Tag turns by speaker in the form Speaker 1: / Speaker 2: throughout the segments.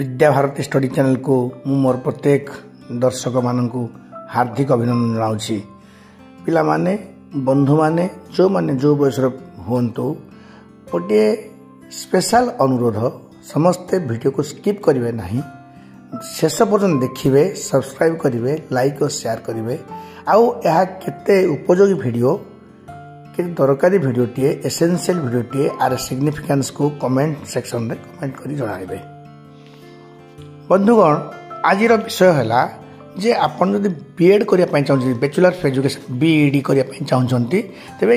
Speaker 1: Vidya Bharati study channel को मु मोर प्रत्येक दर्शक मानक हार्दिक अभिनंदन जनाऊँगी। पिला माने बंधु माने जो बयस हूँ गोटे स्पेशल अनुरोध समस्ते वीडियो को स्किप करेंगे ना, शेष पर्यटन देखिए, सब्सक्राइब करेंगे, लाइक और शेयर करेंगे। आउ यह केते उपयोगी वीडियो के दरकारी वीडियोटे एसेंशियल वीडियोटे आर सिग्निफिकेंस को कमेंट सेक्शन में कमेंट कर जणाइबे। बंधुगण आज विषय है जे आपन जदि बीएड करने चाहते बैचलर ऑफ एजुकेशन बीईडी करने चाहते तेरे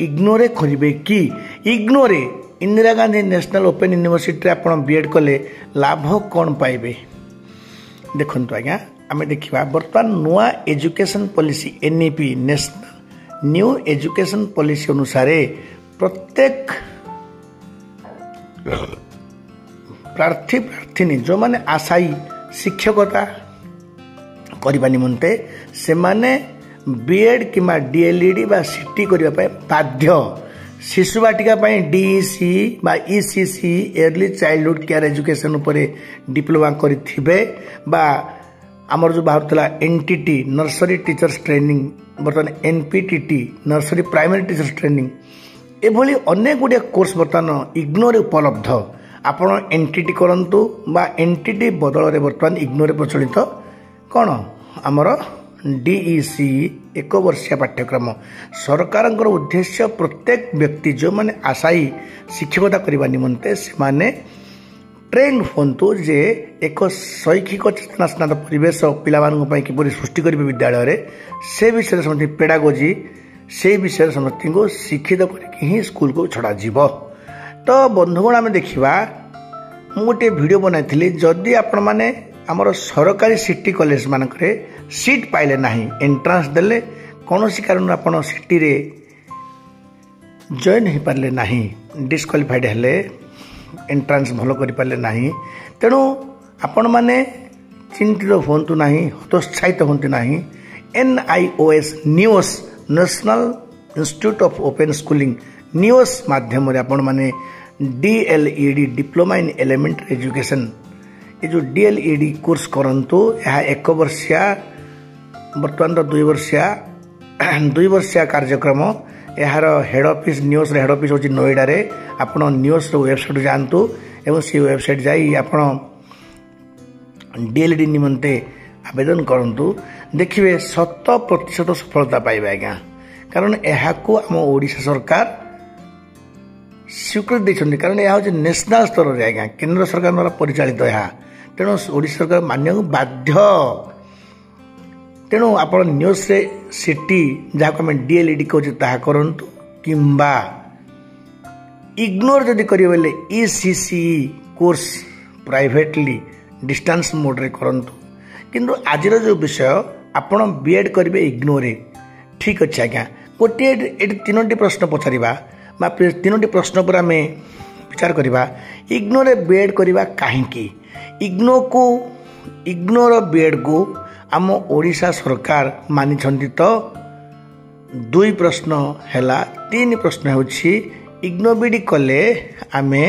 Speaker 1: इग्नोरे खोजे कि इग्नोरे Indira Gandhi national open university आप बीएड कले लाभ कौन पाइबे। देखु आज्ञा आम देखा बर्तमान नुआ education policy NEP national new education policy अनुसार प्रत्येक प्रार्थी जो माने आशायी शिक्षकता करने निमंते से माने बीएड कि डीएलईडी बा सीटी करने बाध्य। शिशु बाटिका डीईसी बा ECC early childhood care education उपरे डिप्लोमा करिथिबे बा आमर जो बाहर एनटीटी नर्सरी टीचर्स ट्रेनिंग बर्तमान एनपीटीटी नर्सरी प्राइमरी टीचर्स ट्रेनिंग एभली अनेक गुड़िया कोर्स बर्तमान इग्नोर उपलब्ध। आपण एनटीटी करंतु बा एनटीटी बदल रे बर्तमान इग्नोर प्रचलित कौन आमर डीईसी एक वर्षीय पाठ्यक्रम। सरकार उद्देश्य प्रत्येक व्यक्ति जो माने आशायी शिक्षकता करने निमंते से माने ट्रेन हूँ जे एक शैक्षिक चेतनास्नात परिवेश पिला किपरि सृष्टि करेंगे विद्यालय से विषय समझ पेडागोजी से विषय समस्त को शिक्षित करके स्कूल को छड़ा जीव। तो बंधुगण आम देखा गोटे वीडियो बनाई जदि आपण मैंने आमर सरकारी सिटी कॉलेज मानक सीट पाइले ना एंट्रांस देले कौन कारण आप सिटी रे जॉइन हो पारे ना डिस्क्वालिफाइड हेले एंट्रांस भल कर पारे ना तेणु आपण मैंने चिंतित हूँ ना हतोत्साहित हूँ ना। NIOS news national institute of open schooling news माध्यम आपण मैंने DLED diploma in elementary education ये जो DLED कोर्स करंतु यह एक वर्षिया बर्तमान 2 वर्षिया कार्यक्रम। यार head office news head office हूँ नोएडा रे। आपण न्यूज वेबसाइट जातु एवं से वेबसाइट जाई आपण DLED निमंते आवेदन करंतु देखिए 100% सफलता पाइबे आज्ञा। कारण यह को आम ओडिशा सरकार स्वीकृति देते कारण यह हूँ नेशनल स्तर में आज्ञा केंद्र सरकार द्वारा परिचालित यह तेणु ओडिशा सरकार मान्य बाध्य। तेणु आप न्यूज से सिटी जहाँ को DLED कहते करंतु किंबा इग्नोर जदि करेंगे ECCE course privately distance mode रे करंतु। किंतु आज जो विषय आपण बीएड करेंगे इग्नोरे ठीक अच्छे आज्ञा। गोटे 3टी प्रश्न पचारा 3टी प्रश्न पर आम विचार करवा इग्नोर बीएड करवा कहीं इग्नोर बीएड को आम ओडिशा सरकार मानी तो 2 प्रश्न है 3 प्रश्न होछि इग्नो बीडी कले आमे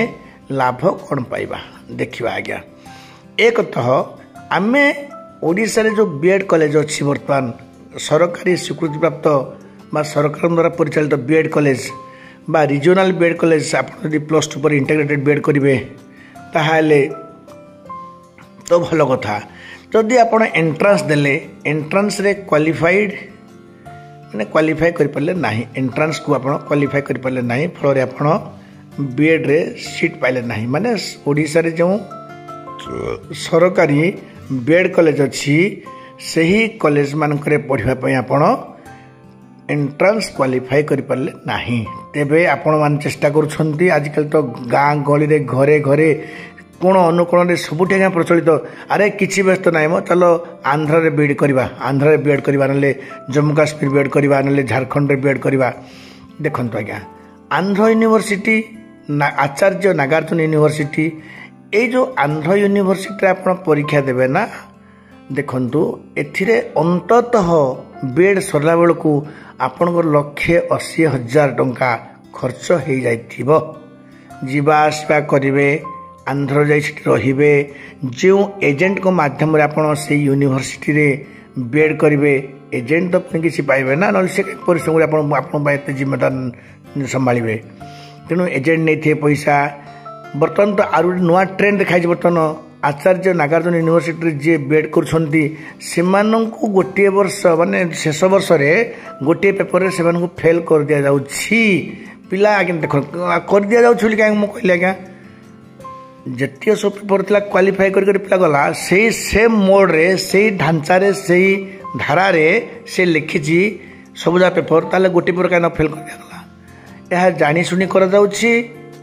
Speaker 1: लाभ कौन पाइबा देखिबा आज्ञा। एक आमे ओडिशा रे जो बीएड कॉलेज अच्छी बर्तमान सरकारी स्वीकृति प्राप्त बा सरकार द्वारा परिचालित बीएड कॉलेज बा रिजनल बीएड कॉलेज आप +2 पर इंटीग्रेटेड बीएड करेंगे ताहले तो भल कथा। जदि आपण एंट्रांस देले एंट्रांस रे क्वालिफाइड माने क्वालिफाई कर पारे ना एंट्रांस को आपण क्वालिफाई कर पारे ना फल रे आपण बीएड रे सीट पाइले ना माने ओडिशा रे जो सरकारी बीएड कॉलेज अच्छी से ही कॉलेज मानक पढ़ाई पई आपण एंट्रांस क्वालिफाई कर पारे ना तेबे आपण मान चेष्टा करूछंती। आजकल तो गाँ गली रे घरे घरे कोण अनुकोण सबुठ प्रचलित अरे किसी व्यस्त ना चलो आंध्र रे बीएड करवा आंध्र रे बीएड करवा ना जम्मू काश्मीर बीएड करवा ना झारखंड रे बीएड करवा। देखु आज्ञा आंध्र यूनिवर्सिटी आचार्य नागार्जुन यूनिवर्सिटी ये जो आंध्र यूनिवर्सिटी आप परीक्षा देवे ना देखु एथिरे अंततः बीएड सरला बेलू आपण 1,80,000 टंका खर्च हो जाइथिबो। जीवा आसवा करिवे आंध्र जाई रहिबे जो एजेंट को माध्यम रे आपण से यूनिवर्सिटी रे बीएड करेंगे एजेंट तो किसी पाइबे ना ना से परिश्रम आपते जिम्मेदार संभाळे तेणु एजेंट नहीं थे पैसा बर्तमान तो आरु नुआ ट्रेंड देखाई बर्तमान आचार्य नागार्जुन यूनिवर्सिटी जी बीएड कर गोटे वर्ष माने शेष वर्ष रे गोटे पेपर से फेल कर दिया जाउछि पिला आगे देख कर दिया जाउछि क्या कहली आज्ञा जतिय सब पेपर थिला क्वालिफाई कर पिला गला से सेम मोड रे से ढांचा रे से धारा रे से लिखिछि सबुजा पेपर ताले गोटे पेपर का फेल कर दिया गला यह जानी सुनी कर जाउछि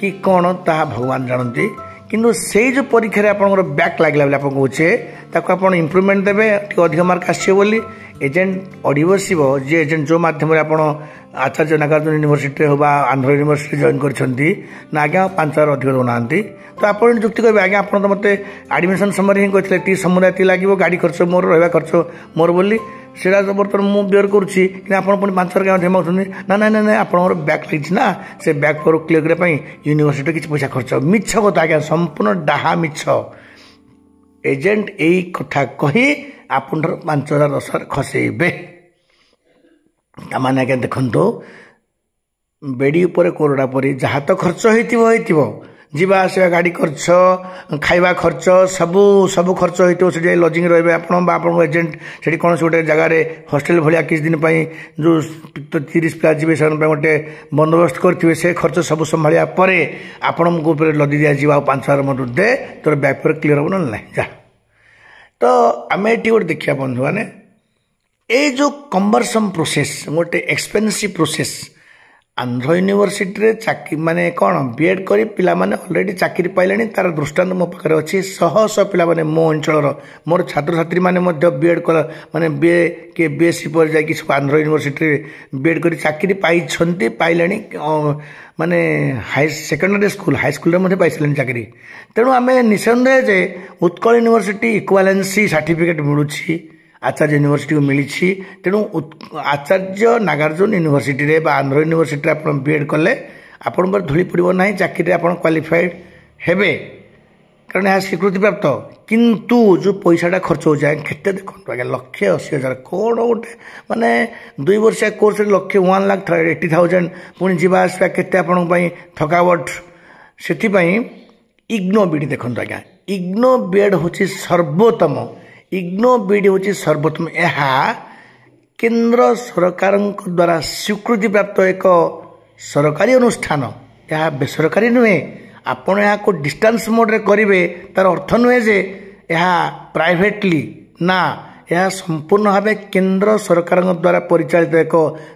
Speaker 1: कि कौन ताहा भगवान जानती किंतु से जो परीक्षा रे आपनकर बैक लागला बेले आपन कहूचे ताको आपन इंप्रूवमेंट देबे टी अधिक मार्क आसीबो बोली एजेंट अडी बसिबो जे एजेंट जो माध्यम रे आपन आचार्य नागार्जुन यूनिवर्सिटी होबा आंध्र यूनिवर्सिटी जॉइन करछंती ना आज्ञा 5,000 अधिक दोनांती तो आपन जुक्ति कहबे आज्ञा आपन तो मते एडमिशन समय ही कहथिले टी समुदाय लागो गाड़ी खर्च मोर रहबा खर्च मोर बोली सेटा तो बर्तमान मु बियर करूछि कि आपन पुनी 5,000 क्या धेमाउछन ना ना ना आपनर बैक लागिछ ना से बैक पर क्लियर करे पई यूनिवर्सिटी किछ पैसा खर्च मिछ कथा आज्ञा संपूर्ण डाहा मिछ एजेंट एई कथा कही आपन 5,000 10,000 खसेबे तामाने आज्ञा देखंतो बेडी ऊपर कोरडा परी जहा तो खर्च होइतिबो जीवा आसवा गाड़ी खर्च खाइबा खर्च सबू सब खर्च होइतो से लजिंग रहिबे आपन एजेंट सेठी कोन गोटे जगह रे हॉस्टल भलिया किछ दिन पई जो 30 पिला जीवे सन गोटे बंदोबस्त करथिबे से खर्च सब संभालिया परे आपन को ऊपर लदी दिया जीवा 5,000 मत दे तोर बैक पर क्लियर हो ना जा तो आमे एटी गोटे देखिया बंधु माने ए जो कन्वर्सन प्रोसेस गोटे एक्सपेंसिव प्रोसेस आंध्र यूनिवर्सिटी रे चाकरी माने कौन बीएड करी पिला माने ऑलरेडी चाकरी पाइलानी तार दृष्टांत मो पाखरे अछि शह शह पिला माने मो अंचलर मोर छात्र छात्री माने मध्य बीएड कला माने बीए के बीएससी पर जाय कि आंध्र यूनिवर्सिटी रे बीएड करी चाकरी पाई छंती पाइलानी माने high secondary school high school रे मध्य पाइसलेनी चाकरी तेणु आमे निसंदेह जे उत्कल यूनिवर्सिटी इक्वालेंसी सर्टिफिकेट मिलुछि आचार्य यूनिवर्सिटी को मिली तेणु आचार्य नागार्जुन यूनिवर्सिटी रे बा आंध्र यूनिवर्सिटी आप बीएड कले आपण धूली पड़ो ना चाकरी आप क्वालिफाइड हेबे कारण यह स्वीकृति प्राप्त किंतु जो पैसाटा खर्च हो जाए केते देखो आज्ञा 1,80,000 कौन गोटे माने 2 वर्षिया कोर्स 1,80,000 पुणी जीवा आसवा केते आपण थकावट से इग्नो बीडी देखो आज्ञा इग्नो बीएड हूँ सर्वोत्तम इग्नो बीडी हूँ सर्वोत्तम यह केंद्र सरकार द्वारा स्वीकृति प्राप्त एक सरकारी अनुष्ठान यह बेसरकारी नुहे आपण यहाँ को डिस्टेंस मोड रे करेंगे तार अर्थ नुहे जे यह प्राइवेटली ना यह संपूर्ण भाव केंद्र सरकार द्वारा परिचालित एक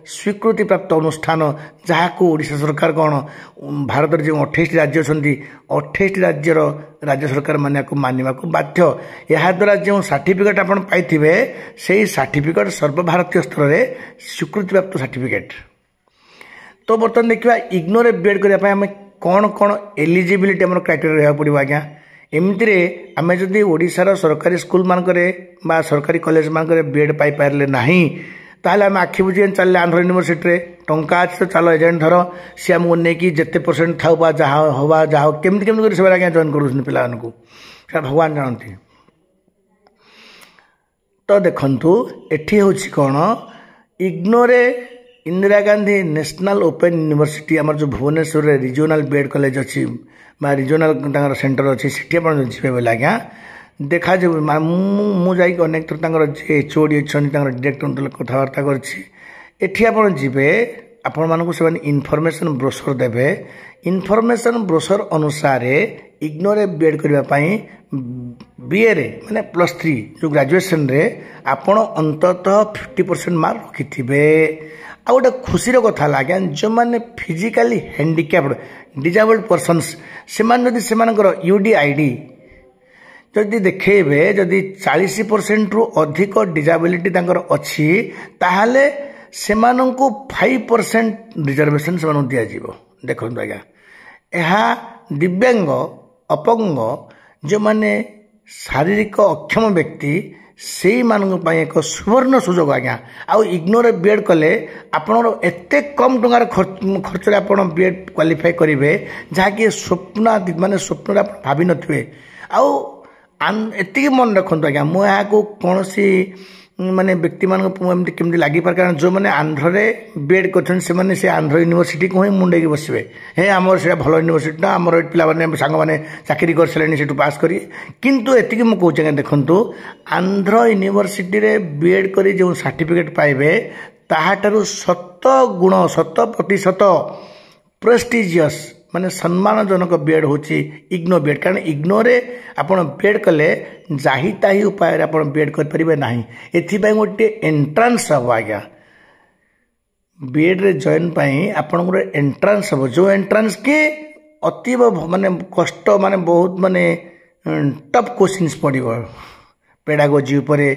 Speaker 1: स्वीकृति प्राप्त अनुष्ठान जहाँ को ओडिशा सरकार कौन भारत जो 28 राज्य अच्छा 28 राज्यर राज्य सरकार मानिया को मानिबा को बाध्य यह द्वारा जो सर्टिफिकेट आपण पाइथिबे सेही सर्टिफिकेट सर्वभारतीय स्तर रे स्वीकृति प्राप्त सर्टिफिकेट तो बर्तमान देखिबा इग्नोर बीएड करिया पय हम कौन कौन एलिजिबिलिटी आम क्राइटेरिया रहा पड़ो आज्ञा एमती आम जदि ओडिशार सरकारी स्कूल मानकरे बा सरकारी कॉलेज मानकरे बीएड पाई पारले नहीं ताहले आम आखि बुझी चल आंध्र यूनिवर्सिटी रे टंका अच्छे तो चलो एजेंट धर सी आमको नहीं जिते परसेंट था जहाँ हवा जहाँ केमती केमती कर आज्ञा जॉइन कर पिला भगवान जानती तो देखु एठी हूँ कौन इग्नोरे Indira Gandhi national open university आम जो भुवनेश्वर रिजनल बीएड कॉलेज अच्छी रिजनल सेंटर अच्छी से जी बोले आज्ञा देखा जो मुझे अनेक थर एचओडी अच्छा डायरेक्टर कथबार्ता करी आपण मानक से इनफॉरमेशन ब्रोशर देवे इनफॉरमेशन ब्रोशर अनुसार इग्नोरे बीएड करने बीए रे माने +3 जो ग्रेजुएशन रे आपण अंततः 50% मार्क रखिथिबे आ गोटे खुशी कथा आज्ञा जो मैंने फिजिकाली हैंडिक्याप्ड डिजेबल्ड पर्सन्स से यूडीआईडी जदि देखेबे जदि 40% रु अधिक डिजेबिलिटी अच्छी ताहले सेमानंकु 5% रिजर्वेशन से दिया जीवो देखो आज्ञा यह दिव्यांग अपंग जो माने शारीरिक अक्षम व्यक्ति ସେଇମାନଙ୍କ ପାଇଁ ଏକ ସୁବର୍ଣ୍ଣ ସୁଯୋଗ ଆଜ୍ଞା। ଆଉ ଇଗ୍ନୋରେ ବିଏଡ୍ କଲେ ଆପଣଙ୍କର ଏତେ କମ୍ ଟଙ୍କାର ଖର୍ଚ୍ଚରେ ଆପଣ ବିଏଡ୍ କ୍ୱାଲିଫାଏ କରିବେ ଯାହାକି ସ୍ୱପ୍ନରେ ଆପଣ ଭାବିନଥିବେ। ଆଉ ଏତିକି ମନେ ରଖନ୍ତୁ ଆଜ୍ଞା, ମୁଁ ଏହାକୁ କୌଣସି ବ୍ୟକ୍ତିମାନଙ୍କୁ ଏମିତି କେମିତି ଲାଗିପାରେ, କାରଣ ଯେଉଁମାନେ ଆନ୍ଧ୍ରରେ ବିଏଡ୍ କରିଛନ୍ତି ସେମାନେ ସେ ଆନ୍ଧ୍ର ୟୁନିଭର୍ସିଟିକୁ ହିଁ ମୁଣ୍ଡେଇକି ବସିବେ, ଆମର ସେଇଟା ଭଲ ୟୁନିଭର୍ସିଟି ନା, ଆମର ଏଠି ପିଲାମାନେ ସାଙ୍ଗମାନେ ଚାକିରି କରିସାରିଲେଣି ସେଠୁ ପାସ୍ କରି। କିନ୍ତୁ ଏତିକି ମୁଁ କହୁଛି ଆଜ୍ଞା, ଦେଖନ୍ତୁ ଆନ୍ଧ୍ର ୟୁନିଭର୍ସିଟିରେ ବିଏଡ୍ କରି ଯେଉଁ ସାର୍ଟିଫିକେଟ୍ ପାଇବେ ତାହାଠାରୁ 100% ପ୍ରେଷ୍ଟିଜିୟସ୍ ସମ୍ମାନଜନକ ବିଏଡ୍ ହେଉଛି ଇଗ୍ନୋ ବିଏଡ୍। କାରଣ ଇଗ୍ନୋରେ ଆପଣ ବିଏଡ୍ କଲେ ଯାହି ତାହି ଉପାୟରେ ଆପଣ ବିଏଡ୍ କରିପାରିବେ ନାହିଁ। ଏଥିପାଇଁ ଗୋଟିଏ ଏଣ୍ଟ୍ରାନ୍ସ ହେବ ଆଜ୍ଞା। ବିଏଡ୍ରେ ଜଏନ୍ ପାଇଁ ଆପଣଙ୍କର ଏଣ୍ଟ୍ରାନ୍ସ ହେବ, ଯେଉଁ ଏଣ୍ଟ୍ରାନ୍ସ କି ଅତୀବ କଷ୍ଟ ବହୁତ ଟଫ୍ କୋଶ୍ଚିନ୍ସ ପଡ଼ିବ। ପେଡାଗୋଜି ଉପରେ,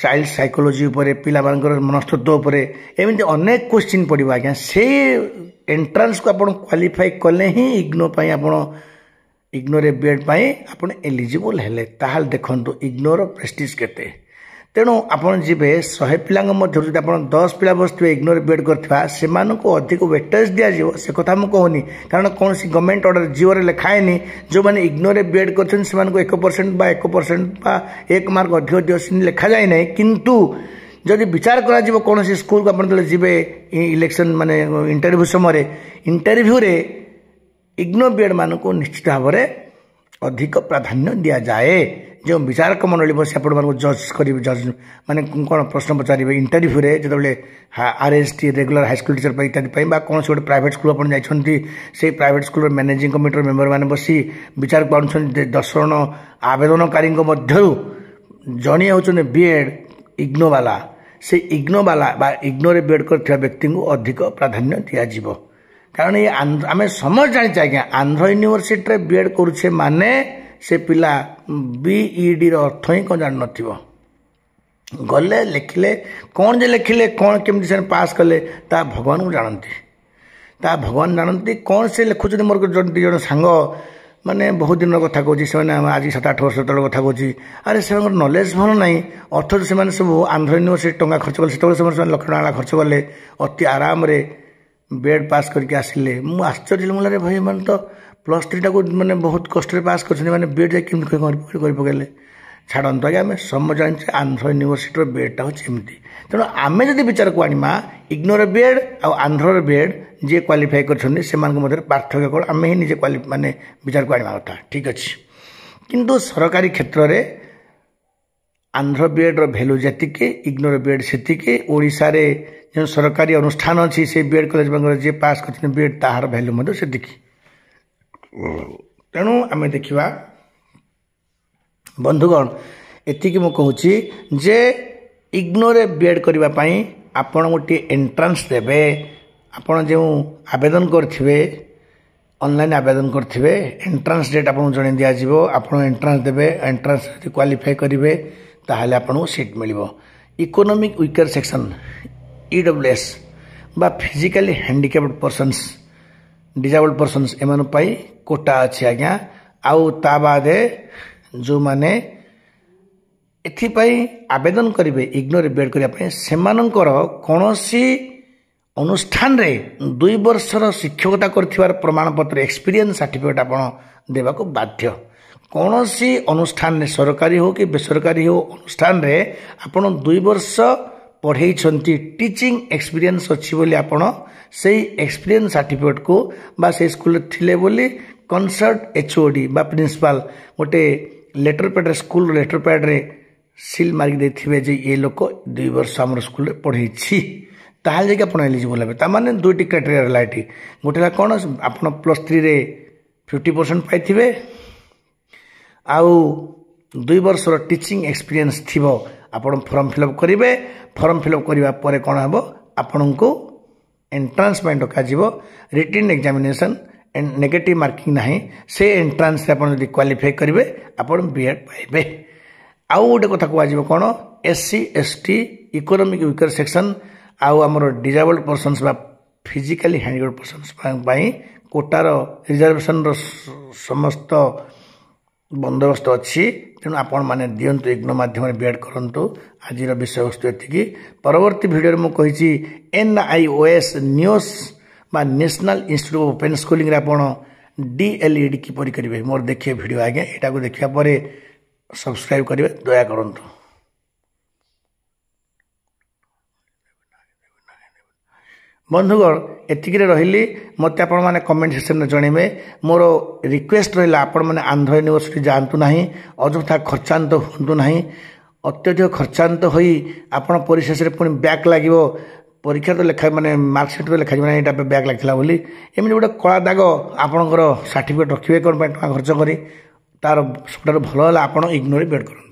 Speaker 1: ଚାଇଲ୍ଡ ସାଇକୋଲୋଜି ଉପରେ, ପିଲାମାନଙ୍କର ମନସ୍ତତ୍ୱ ଉପରେ, ଏମିତି ଅନେକ କୋଶ୍ଚିନ୍ ପଡ଼ିବ ଆଜ୍ଞା। ସେଇ ଏଣ୍ଟ୍ରାନ୍ସକୁ ଆପଣ କ୍ୱାଲିଫାଇ କଲେ ହିଁ ଇଗ୍ନୋରେ ବିଏଡ୍ ପାଇଁ ଆପଣ ଏଲିଜିବୁଲ୍ ହେଲେ। ତାହେଲେ ଦେଖନ୍ତୁ ଇଗ୍ନୋର ପ୍ରେଷ୍ଟିଜ୍ କେତେ। ତେଣୁ ଆପଣ ଯିବେ 100 ପିଲାଙ୍କ ମଧ୍ୟରୁ ଯଦି ଆପଣ 10 ପିଲା ବସିଥିବେ ଇଗ୍ନୋରେ ବିଏଡ୍ କରିଥିବା, ସେମାନଙ୍କୁ ଅଧିକ ୱେଟେଜ୍ ଦିଆଯିବ। ସେ କଥା ମୁଁ କହୁନି, କାରଣ କୌଣସି ଗଭର୍ଣ୍ଣମେଣ୍ଟ ଅର୍ଡ଼ର ଜିଓରେ ଲେଖା ହେଇନି ଯେଉଁମାନେ ଇଗ୍ନୋରେ ବିଏଡ୍ କରିଛନ୍ତି ସେମାନଙ୍କୁ 1% ବା 1 ମାର୍କ ଅଧିକ ଦିଅ, ସେମିତି ଲେଖାଯାଏ ନାହିଁ। କିନ୍ତୁ ଯଦି ବିଚାର କରାଯିବ କୌଣସି ସ୍କୁଲକୁ ଆପଣ ଯେତେବେଳେ ଯିବେ ଇଲେକ୍ସନ୍ ଇଣ୍ଟରଭ୍ୟୁ ସମୟରେ, ଇଣ୍ଟରଭ୍ୟୁରେ ଇଗ୍ନୋ ବିଏଡ୍ ମାନଙ୍କୁ ନିଶ୍ଚିତ ଭାବରେ ଅଧିକ ପ୍ରାଧାନ୍ୟ ଦିଆଯାଏ। ଯେଉଁ ବିଚାରକ ମଣ୍ଡଳୀ ବସି ଆପଣମାନଙ୍କୁ ଜଜ୍ କରିବେ, କ'ଣ ପ୍ରଶ୍ନ ପଚାରିବେ ଇଣ୍ଟରଭ୍ୟୁରେ, ଯେତେବେଳେ RST ରେଗୁଲାର ହାଇସ୍କୁଲ ଟିଚର ପାଇଁ ଇତ୍ୟାଦି ପାଇଁ, ବା କୌଣସି ଗୋଟେ ପ୍ରାଇଭେଟ୍ ସ୍କୁଲ ଆପଣ ଯାଇଛନ୍ତି, ସେଇ ପ୍ରାଇଭେଟ୍ ସ୍କୁଲର ମ୍ୟାନେଜିଂ କମିଟିର ମେମ୍ବରମାନେ ବସି ବିଚାରକୁ ଆଣୁଛନ୍ତି 10 ଜଣ ଆବେଦନକାରୀଙ୍କ ମଧ୍ୟରୁ ଜଣିଏ ହେଉଛନ୍ତି ବିଏଡ୍ ଇଗ୍ନୋବାଲା। ସେଇ ଇଗ୍ନୋବାଲା ବା ଇଗ୍ନୋରେ ବିଏଡ୍ କରିଥିବା ବ୍ୟକ୍ତିଙ୍କୁ ଅଧିକ ପ୍ରାଧାନ୍ୟ ଦିଆଯିବ। କାରଣ ଆମେ ସମସ୍ତେ ଜାଣିଛେ ଆଜ୍ଞା, ଆନ୍ଧ୍ର ୟୁନିଭର୍ସିଟିରେ ବିଏଡ୍ କରୁଛେ ମାନେ ସେ ପିଲା BEDର ଅର୍ଥ ହିଁ କ'ଣ ଜାଣିନଥିବ। ଗଲେ ଲେଖିଲେ କ'ଣ ଯେ ଲେଖିଲେ, କ'ଣ କେମିତି ସେମାନେ ପାସ୍ କଲେ, ତା ଭଗବାନଙ୍କୁ ଜାଣନ୍ତି। କ'ଣ ସେ ଲେଖୁଛନ୍ତି। ମୋର ଦୁଇ ଜଣ ସାଙ୍ଗ ବହୁତ ଦିନର କଥା କହୁଛି, ସେମାନେ ଆଜି 7-8 ବର୍ଷ ତଳ କଥା କହୁଛି। ଆରେ ସେମାନଙ୍କର ନଲେଜ ଭଲ ନାହିଁ, ଅଥଚ ସେମାନେ ସବୁ ଆନ୍ଧ୍ର ୟୁନିଭର୍ସିଟି ଟଙ୍କା ଖର୍ଚ୍ଚ କଲେ। ସେତେବେଳେ ସେମାନେ ଲକ୍ଷ ଟଙ୍କା ଖର୍ଚ୍ଚ କଲେ, ଅତି ଆରାମରେ ବିଏଡ୍ ପାସ୍ କରିକି ଆସିଲେ। ମୁଁ ଆଶ୍ଚର୍ଯ୍ୟ ମୂଳରେ ଭାଇ, ଏମାନେ ତ +3ଟାକୁ ବହୁତ କଷ୍ଟରେ ପାସ୍ କରିଛନ୍ତି, ବିଏଡ୍ ଯାଇ କେମିତି କରି ପକାଇଲେ। ଛାଡ଼ନ୍ତୁ ଆଜ୍ଞା, ଆମେ ସମସ୍ତେ ଜାଣିଛେ ଆନ୍ଧ୍ର ୟୁନିଭର୍ସିଟିର ବିଏଡ୍ଟା ହେଉଛି ଏମିତି। ତେଣୁ ଆମେ ଯଦି ବିଚାରକୁ ଆଣିବା ଇଗ୍ନୋର ବିଏଡ୍ ଆଉ ଆନ୍ଧ୍ରର ବିଏଡ୍ ଯିଏ କ୍ୱାଲିଫାଇ କରିଛନ୍ତି ସେମାନଙ୍କ ମଧ୍ୟରେ ପାର୍ଥକ୍ୟ କ'ଣ, ଆମେ ହିଁ ନିଜେ ବିଚାରକୁ ଆଣିବା କଥା। ଠିକ୍ ଅଛି। କିନ୍ତୁ ସରକାରୀ କ୍ଷେତ୍ରରେ ଆନ୍ଧ୍ର ବିଏଡ୍ର ଭ୍ୟାଲୁ ଯେତିକି, ଇଗ୍ନୋର ବିଏଡ୍ ସେତିକି। ଓଡ଼ିଶାରେ ଯେଉଁ ସରକାରୀ ଅନୁଷ୍ଠାନ ଅଛି ସେ ବିଏଡ୍ କଲେଜ ମାନଙ୍କର ଯିଏ ପାସ୍ କରିଛନ୍ତି ବିଏଡ୍, ତାହାର ଭ୍ୟାଲୁ ମଧ୍ୟ ସେତିକି। ତେଣୁ ଆମେ ଦେଖିବା ବନ୍ଧୁଗଣ, ଏତିକି ମୁଁ କହୁଛି ଯେ ଇଗ୍ନୋରେ ବିଏଡ୍ କରିବା ପାଇଁ ଆପଣ ଗୋଟିଏ ଏଣ୍ଟ୍ରାନ୍ସ ଦେବେ। ଆପଣ ଯେଉଁ ଆବେଦନ କରିଥିବେ, ଅନଲାଇନ୍ ଆବେଦନ କରିଥିବେ, ଏଣ୍ଟ୍ରାନ୍ସ ଡେଟ୍ ଆପଣଙ୍କୁ ଜଣାଇ ଦିଆଯିବ। ଆପଣ ଏଣ୍ଟ୍ରାନ୍ସ ଦେବେ, ଏଣ୍ଟ୍ରାନ୍ସ ଯଦି କ୍ୱାଲିଫାଇ କରିବେ ତାହେଲେ ଆପଣଙ୍କୁ ସିଟ୍ ମିଳିବ। ଇକୋନୋମିକ୍ ୱିକର ସେକ୍ସନ୍ EWS ବା ଫିଜିକାଲି ହ୍ୟାଣ୍ଡିକ୍ୟାପ୍ଡ ପର୍ସନ୍ସ, ଡିଜାବଲ୍ଡ ପର୍ସନ୍ସ, ଏମାନଙ୍କ ପାଇଁ କୋଟା ଅଛି ଆଜ୍ଞା। ଆଉ ତା ବାଦେ ଯେଉଁମାନେ ଏଥିପାଇଁ ଆବେଦନ କରିବେ ଇଗ୍ନୋରେ ବିଏଡ୍ କରିବା ପାଇଁ, ସେମାନଙ୍କର କୌଣସି ଅନୁଷ୍ଠାନରେ 2 ବର୍ଷର ଶିକ୍ଷକତା କରିଥିବାର ପ୍ରମାଣପତ୍ର, ଏକ୍ସପିରିଏନ୍ସ ସାର୍ଟିଫିକେଟ୍ ଆପଣ ଦେବାକୁ ବାଧ୍ୟ। କୌଣସି ଅନୁଷ୍ଠାନରେ, ସରକାରୀ ହେଉ କି ବେସରକାରୀ ହେଉ, ଅନୁଷ୍ଠାନରେ ଆପଣ 2 ବର୍ଷ ପଢ଼େଇଛନ୍ତି, ଟିଚିଂ ଏକ୍ସପିରିଏନ୍ସ ଅଛି ବୋଲି ଆପଣ ସେଇ ଏକ୍ସପିରିଏନ୍ସ ସାର୍ଟିଫିକେଟ୍କୁ ବା ସେଇ ସ୍କୁଲରେ ଥିଲେ ବୋଲି କନସର୍ଟ HOD ବା ପ୍ରିନ୍ସିପାଲ ଗୋଟେ ଲେଟର ପ୍ୟାଡ଼୍ରେ, ସ୍କୁଲର ଲେଟର ପ୍ୟାଡ଼୍ରେ ସିଲ୍ ମାରିକି ଦେଇଥିବେ ଯେ ଏ ଲୋକ 2 ବର୍ଷ ଆମର ସ୍କୁଲରେ ପଢ଼େଇଛି, ତାହେଲେ ଯାଇକି ଆପଣ ଏଲିଜିବଲ୍ ହେବେ। ତାମାନେ 2ଟି କ୍ରାଇଟେରିଆ ରହିଲା ଏଠି। ଗୋଟେ ହେଲା କ'ଣ, ଆପଣ +3ରେ 50% ପାଇଥିବେ, ଆଉ 2 ବର୍ଷର ଟିଚିଂ ଏକ୍ସପିରିଏନ୍ସ ଥିବ। ଆପଣ ଫର୍ମ ଫିଲ୍ଅପ୍ କରିବେ। ଫର୍ମ ଫିଲ୍ଅପ୍ କରିବା ପରେ କ'ଣ ହେବ, ଆପଣଙ୍କୁ ଏଣ୍ଟ୍ରାନ୍ସ ପାଇଁ ଡକାଯିବ। ରିଟିନ୍ ଏକ୍ଜାମିନେସନ୍, ନେଗେଟିଭ୍ ମାର୍କିଂ ନାହିଁ। ସେ ଏଣ୍ଟ୍ରାନ୍ସରେ ଆପଣ ଯଦି କ୍ୱାଲିଫାଇ କରିବେ ଆପଣ ବିଏଡ୍ ପାଇବେ। ଆଉ ଗୋଟେ କଥା କୁହାଯିବ କ'ଣ, SC ST, economic weaker section ଆଉ ଆମର ଡିଜାବଲ୍ଡ ପର୍ସନ୍ସ ବା ଫିଜିକାଲି ହ୍ୟାଣ୍ଡିକ୍ୟାପ୍ଡ ପର୍ସନ୍ସ ପାଇଁ କୋଟାର ରିଜର୍ଭେସନର ସମସ୍ତ बंदोबस्त अच्छी तेणु आपण मैंने दिंतु इग्नो माध्यम बीएड करूँ। आज विषय वस्तु एति परवर्ती भिडियो मुझे कही NIOS न्यूज बा national institute of open schooling आपण DLED किपरि करेंगे मोर देखिए भिडियो आगे यहाँ को देखा पर सब्सक्राइब करेंगे दया करूँ। बंधुगण एतिक रही मत आपण मैंने कमेंट सेक्शन में जनइबे मोर रिक्वेस्ट रहा आपण मैंने आंध्र यूनिवर्सिटी जातु ना अଯଥା खर्चांत हूँ ना अत्यधिक खर्चांत हो आपण परिशेष पुणी बैक लगे परीक्षा तो लेखा माने मार्कसीट तो लेखा मैंने यहाँ बैक लगे बोली एमती गोटे कला दाग आपणकर सर्टिफिकेट रखिए कौन खर्च कर तार सबुठ भल है आप इग्नोर बीएड करूँ।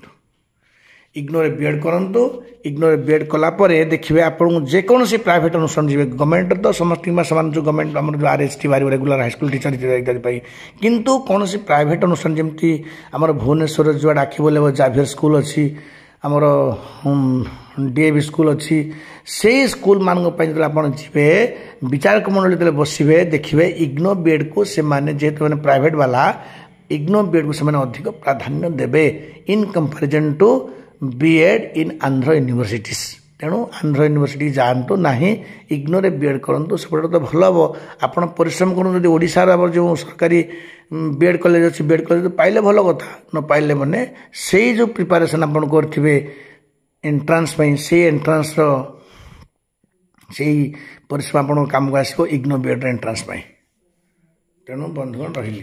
Speaker 1: इग्नोर बीएड करूँ। इग्नोर बीएड कलापर देखिए आपको जेकोसी प्राइवेट अनुष्ठान जी गवर्नमेंट तो समस्त जो गवर्नमेंट आम जो RHT बाहर रेगुलर हाईस्कल टीचर इत्यादि किंतु कौन प्राइवेट अनुष्ठान जमी आम भुवनेश्वर जो आखि बोले जाभियर स्कूल अच्छी आमर DAV स्कूल अच्छी से स्कूल मान जी विचारक मंडल जो बसवे देखिए इग्नो बीएड को से जेहेतु मैंने प्राइवेट वाला इग्नो बीएड को से अधिक प्राधान्य देवे in comparison to BEd in Andhra universities. तेणु आंध्र यूनिवर्सिटी जातु ना इग्नोर बीएड करूँ सेपटे तो भल हम आप परिश्रम करूँ जो ओडिशार जो सरकारी बीएड कॉलेज अच्छी बीएड कॉलेज पाइले भल कथा न पाइले मैंने से जो प्रिपारेसन आप करेंगे एंट्रांस से एंट्रांस से परिश्रम आप काम को आसो इग्नो बीएड एंट्रांस। तेणु बंधुगण रही।